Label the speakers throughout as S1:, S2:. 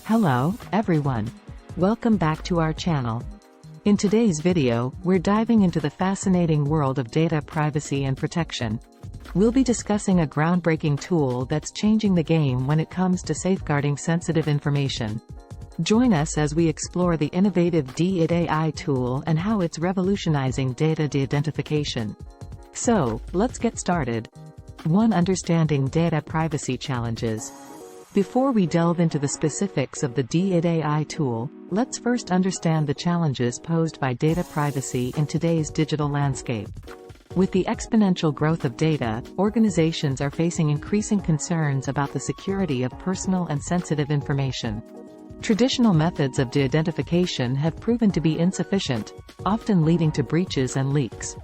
S1: Hello, everyone. Welcome back to our channel. In today's video, we're diving into the fascinating world of data privacy and protection. We'll be discussing a groundbreaking tool that's changing the game when it comes to safeguarding sensitive information. Join us as we explore the innovative AI tool and how it's revolutionizing data de-identification. So, let's get started. 1. Understanding data privacy challenges. Before we delve into the specifics of the AI tool, let's first understand the challenges posed by data privacy in today's digital landscape. With the exponential growth of data, organizations are facing increasing concerns about the security of personal and sensitive information. Traditional methods of de-identification have proven to be insufficient, often leading to breaches and leaks.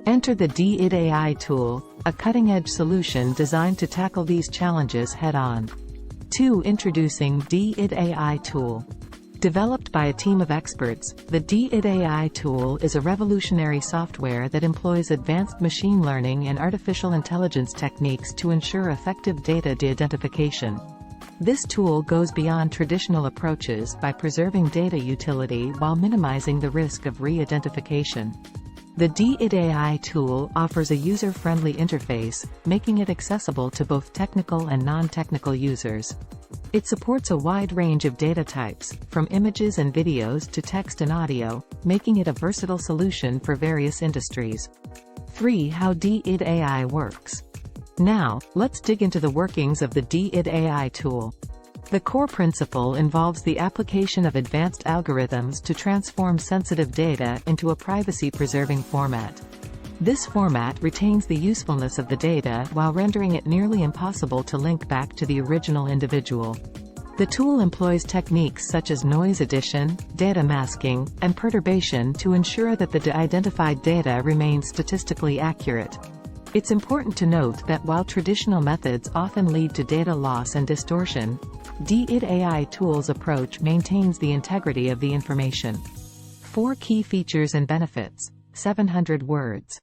S1: Enter the AI tool, a cutting-edge solution designed to tackle these challenges head-on. 2. Introducing AI tool. Developed by a team of experts, the AI tool is a revolutionary software that employs advanced machine learning and artificial intelligence techniques to ensure effective data de-identification. This tool goes beyond traditional approaches by preserving data utility while minimizing the risk of re-identification. The AI tool offers a user-friendly interface, making it accessible to both technical and non-technical users. It supports a wide range of data types, from images and videos to text and audio, making it a versatile solution for various industries. 3. How AI works. Now, let's dig into the workings of the AI tool. The core principle involves the application of advanced algorithms to transform sensitive data into a privacy-preserving format. This format retains the usefulness of the data while rendering it nearly impossible to link back to the original individual. The tool employs techniques such as noise addition, data masking, and perturbation to ensure that the de-identified data remains statistically accurate. It's important to note that while traditional methods often lead to data loss and distortion, AI tool's approach maintains the integrity of the information. 4 key features and benefits. 700 words.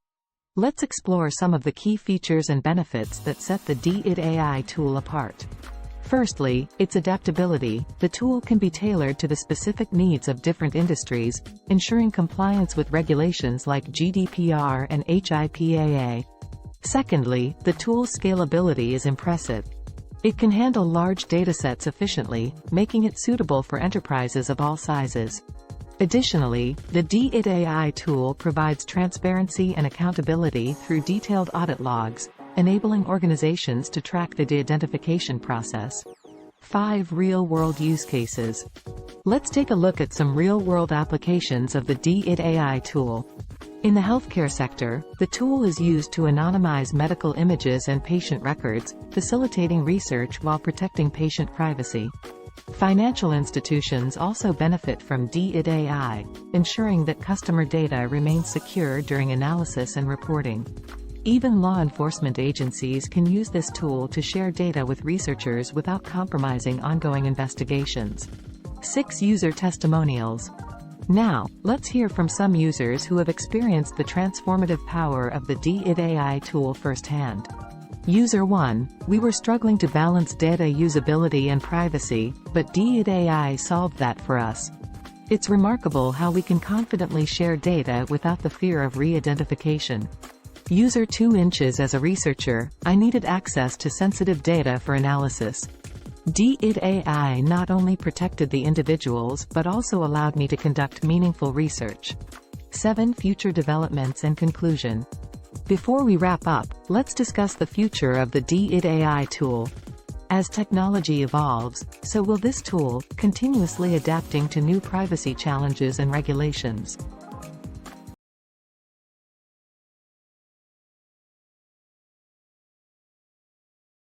S1: Let's explore some of the key features and benefits that set the AI tool apart. Firstly, its adaptability. The tool can be tailored to the specific needs of different industries, ensuring compliance with regulations like GDPR and HIPAA. Secondly, the tool's scalability is impressive. It can handle large datasets efficiently, making it suitable for enterprises of all sizes. Additionally, the AI tool provides transparency and accountability through detailed audit logs, enabling organizations to track the de-identification process. 5. Real-world use cases. Let's take a look at some real-world applications of the AI tool. In the healthcare sector, the tool is used to anonymize medical images and patient records, facilitating research while protecting patient privacy. Financial institutions also benefit from AI, ensuring that customer data remains secure during analysis and reporting. Even law enforcement agencies can use this tool to share data with researchers without compromising ongoing investigations. 6. User testimonials. Now, let's hear from some users who have experienced the transformative power of the AI tool firsthand. User 1. We were struggling to balance data usability and privacy, but AI solved that for us. It's remarkable how we can confidently share data without the fear of re-identification. User 2. As a researcher, I needed access to sensitive data for analysis. AI not only protected the individuals but also allowed me to conduct meaningful research. 7. Future developments and conclusion. Before we wrap up, let's discuss the future of the AI tool. As technology evolves, so will this tool, continuously adapting to new privacy challenges and regulations.